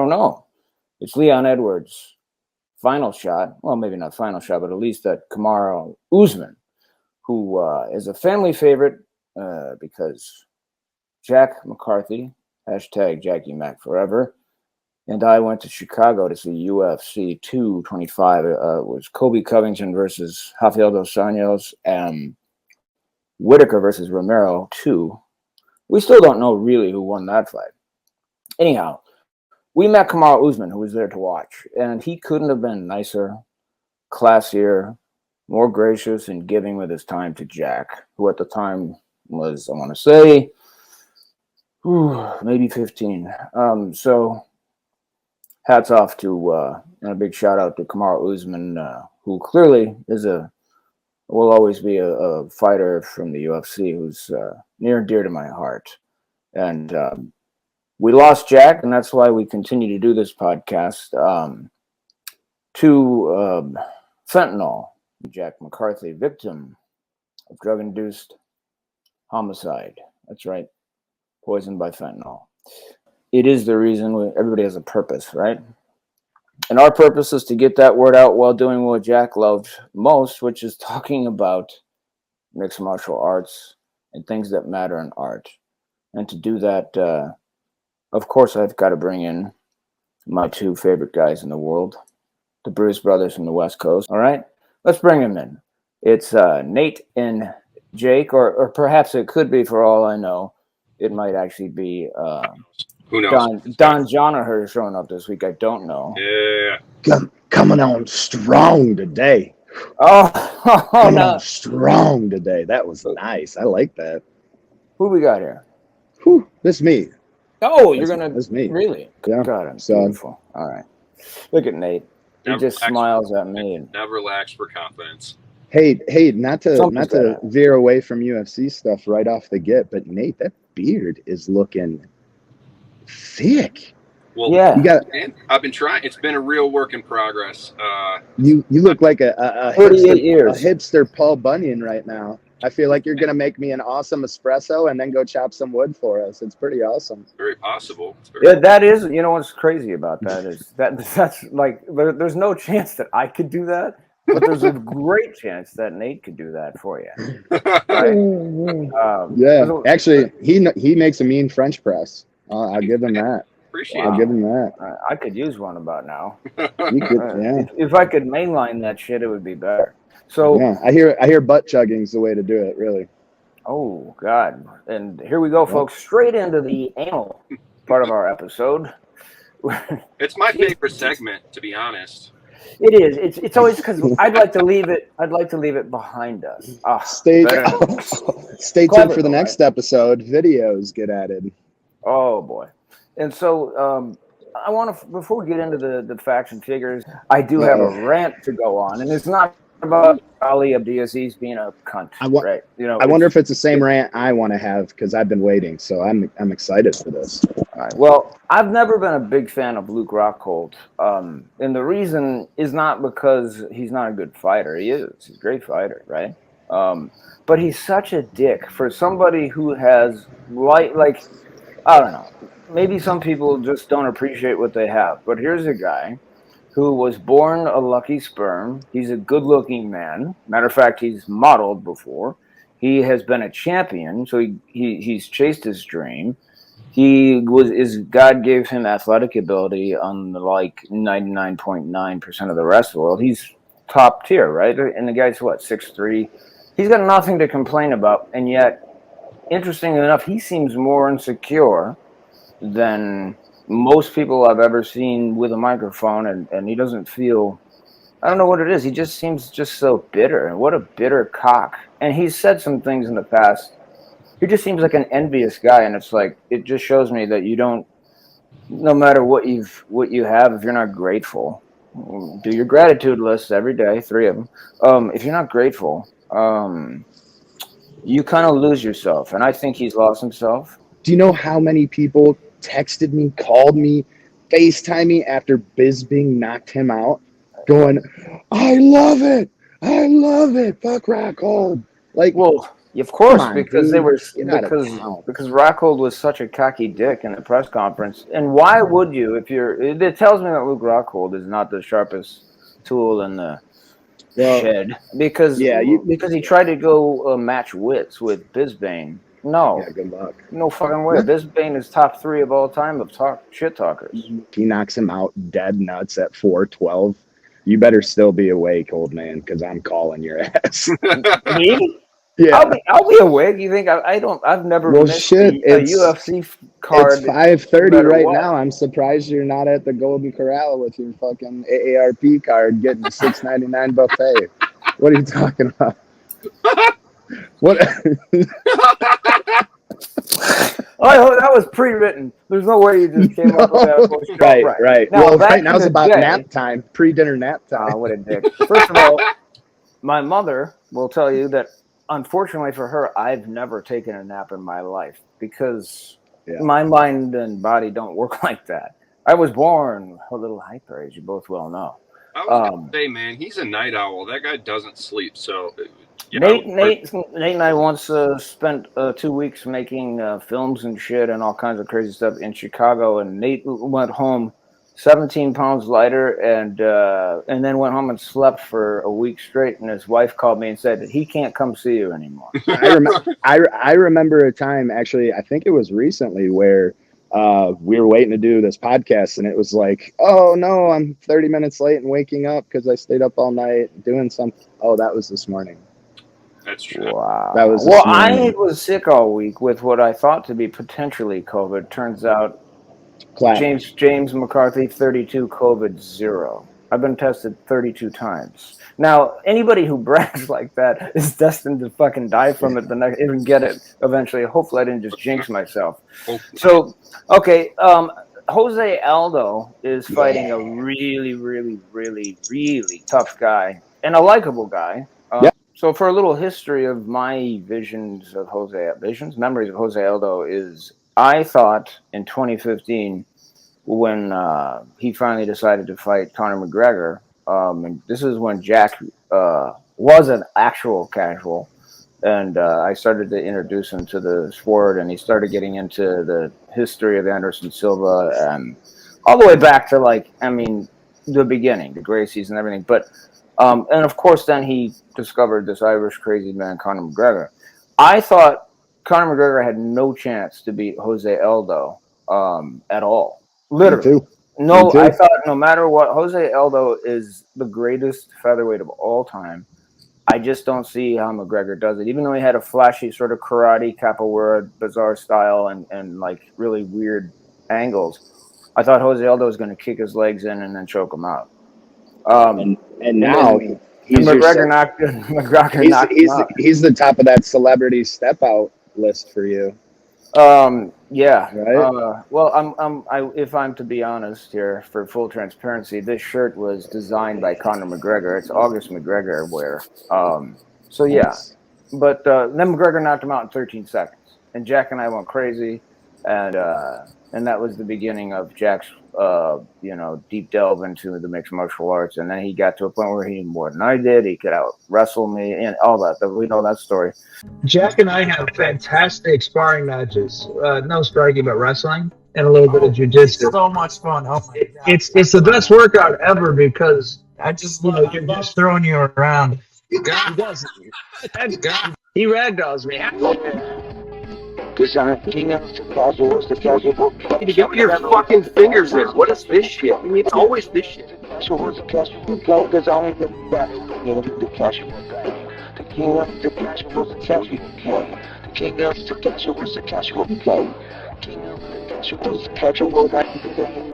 no. It's Leon Edwards' final shot. Well, maybe not final shot, but at least that Kamaru Usman, who is a family favorite because Jack McCarthy, hashtag Jackie Mac forever, and I went to Chicago to see UFC 225. It was Colby Covington versus Rafael dos Anjos and Whitaker versus Romero 2. We still don't know really who won that fight. Anyhow, we met Kamaru Usman, who was there to watch, and he couldn't have been nicer, classier, more gracious and giving with his time to Jack, who at the time was, I want to say, maybe 15. So hats off to, and a big shout out to Kamaru Usman, who clearly will always be a fighter from the UFC who's near and dear to my heart. And we lost Jack, and that's why we continue to do this podcast, to fentanyl. Jack McCarthy, victim of drug-induced homicide. That's right. Poisoned by fentanyl. It is the reason everybody has a purpose, right? And our purpose is to get that word out while doing what Jack loved most, which is talking about mixed martial arts and things that matter in art. And to do that, of course, I've got to bring in my two favorite guys in the world, the Bruce brothers from the West Coast. All right, let's bring them in. It's Nate and Jake, or perhaps it could be, for all I know, it might actually be who knows? Don Jonaher showing up this week. I don't know. Yeah. Coming on strong today. Coming on strong today. That was nice. I like that. Who we got here? Whew, that's me. Oh, you're gonna. That's me. Really? Yeah. God, I'm beautiful. All right. Look at Nate. He just smiles at me. And never lacks for confidence. Hey, not to veer away from UFC stuff right off the get, but Nate, that beard is looking thick. Well, yeah, I've been trying. It's been a real work in progress. You look like a 38 years. A hipster Paul Bunyan right now. I feel like you're gonna make me an awesome espresso and then go chop some wood for us. It's pretty awesome. Very possible. That is. You know what's crazy about that is that's like there's no chance that I could do that, but there's a great chance that Nate could do that for you. Right? Yeah, actually, he makes a mean French press. I'll give him that. I'll give him that. I could use one about now. You could, yeah. If I could mainline that shit, it would be better. So yeah, I hear butt chugging's the way to do it, really. Oh God! And here we go, folks. Straight into the anal part of our episode. It's my favorite segment, to be honest. It is. It's always because I'd like to leave it behind us. Stay tuned for the next episode. Videos get added. Oh boy! And so I want to, before we get into the facts and figures, I do have a rant to go on, and it's not about Ali Abdiaziz being a cunt, right? You know, I wonder if it's the same rant I want to have because I've been waiting, so I'm excited for this. All right. Well, I've never been a big fan of Luke Rockhold, and the reason is not because he's not a good fighter. He is. He's a great fighter, right? But he's such a dick for somebody who has like I don't know. Maybe some people just don't appreciate what they have. But here's a guy who was born a lucky sperm. Is a good-looking man. Matter of fact, he's modeled before. He has been a champion, so he's chased his dream. God gave him athletic ability on like 99.9% of the rest of the world. He's top tier, right? And the guy's what, 6'3"? He's got nothing to complain about, and yet, interestingly enough, he seems more insecure than most people I've ever seen with a microphone, and he doesn't feel, I don't know what it is. He just seems just so bitter, and what a bitter cock. And he's said some things in the past. He just seems like an envious guy, and it's like, it just shows me that you don't, no matter what you have, if you're not grateful, do your gratitude lists every day, 3 of them. If you're not grateful, you kind of lose yourself, and I think he's lost himself. Do you know how many people texted me, called me, FaceTime me after Bisping knocked him out, going, I love it, fuck Rockhold. Like, well, Of course, on, because dude. Get out of town. because Rockhold was such a cocky dick in the press conference. And why would you if you're? It tells me that Luke Rockhold is not the sharpest tool in the shed because he tried to go match wits with Bisbane. No, Yeah, good luck. no fucking way. Bisbane is top 3 of all time of shit talkers. He knocks him out dead nuts at 4:12. You better still be awake, old man, because I'm calling your ass. Me? Yeah, I'll be awake. You think I've never missed a UFC card. It's 5:30 no right what. now. I'm surprised you're not at the Golden Corral with your fucking AARP card getting a $6.99 buffet. What are you talking about? What? Oh, that was pre-written. There's no way you just came up with that. Right. Now, right now it's about nap time, pre-dinner nap time. Oh, what a dick. First of all, my mother will tell you that, unfortunately for her, I've never taken a nap in my life because my mind and body don't work like that. I was born a little hyper, as you both well know. I was going to say, man, he's a night owl. That guy doesn't sleep, so... Nate and I once spent 2 weeks making films and shit and all kinds of crazy stuff in Chicago, and Nate went home 17 pounds lighter and then went home and slept for a week straight, and his wife called me and said that he can't come see you anymore. I remember a time, actually, I think it was recently, where we were waiting to do this podcast, and it was like, oh no, I'm 30 minutes late and waking up because I stayed up all night doing something. Oh, that was this morning. That's true. Wow. That was I was sick all week with what I thought to be potentially COVID. Turns out James McCarthy, 32, COVID 0. I've been tested 32 times. Now, anybody who brags like that is destined to fucking die from it the next, even get it eventually. Hopefully I didn't just jinx myself. So, okay, Jose Aldo is fighting a really, really, really, really tough guy and a likable guy. So for a little history of my memories of Jose Aldo is, I thought in 2015 when he finally decided to fight Conor McGregor, and this is when Jack was an actual casual, and I started to introduce him to the sport, and he started getting into the history of Anderson Silva and all the way back to the beginning, the Gracies and everything, but. And of course, then he discovered this Irish crazy man, Conor McGregor. I thought Conor McGregor had no chance to beat Jose Aldo at all. Literally. No, I thought no matter what, Jose Aldo is the greatest featherweight of all time. I just don't see how McGregor does it. Even though he had a flashy sort of karate, capoeira, bizarre style and like really weird angles, I thought Jose Aldo was going to kick his legs in and then choke him out. And now he's McGregor knocked him out. He's the top of that celebrity step out list for you. Yeah. Right. Well, if I'm to be honest here, for full transparency, this shirt was designed by Conor McGregor. It's August McGregor wear. So yeah. Nice. But then McGregor knocked him out in 13 seconds, and Jack and I went crazy, and that was the beginning of Jack's deep delve into the mixed martial arts. And then he got to a point where he knew more than I did. He could out wrestle me and all that. We know that story. Jack and I have fantastic sparring matches. No striking, but wrestling and a little bit of jiu-jitsu. So much fun. Oh my God. It's the best workout ever because you're just throwing you around. He does. He ragdolls me. Because I'm king of the casuals, Get your fucking fingers in. What is this shit? I mean, it's always this shit. Casuals, because I'm the casual guy. The king of the casuals, the casual guy. The king of the casuals, the casual guy. King of the casuals, the casual guy.